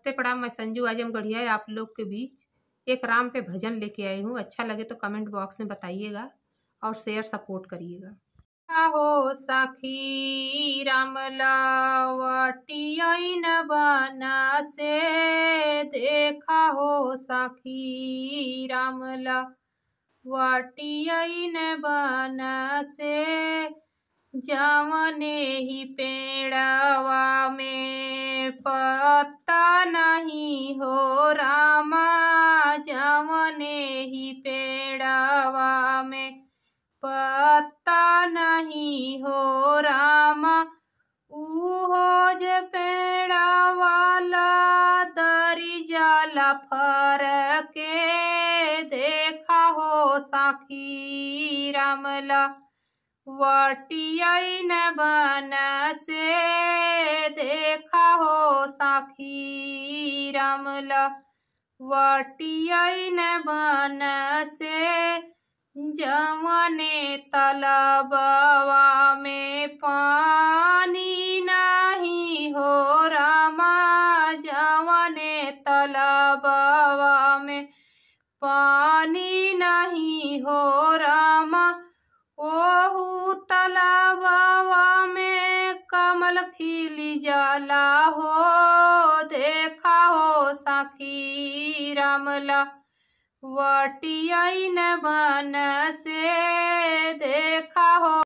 नमस्ते प्रणाम, मैं संजू आजमगढ़िया आप लोग के बीच एक राम पे भजन लेके आई हूँ। अच्छा लगे तो कमेंट बॉक्स में बताइएगा और शेयर सपोर्ट करिएगा। हो सखी राम लवटियन बना से, देखा हो सखी राम लवटियन बना से, जवने ही पेड़वा में पत्ता नहीं हो रामा, जवने ही पेड़वा में पत्ता नहीं हो रामा, उहो जे पेड़वा दरी जाला फर के, देखा हो सखी रामला वटियन बन से, देखा हो सखी रामला वटियन बन से, जवने तलबवा में पानी नहीं हो रामा, जवने तलबवा में पानी नहीं हो रामा, ओहू तलबवा में कमल खिली जाला हो, देखा हो सखी रामला वटियन बन से, देखा हो।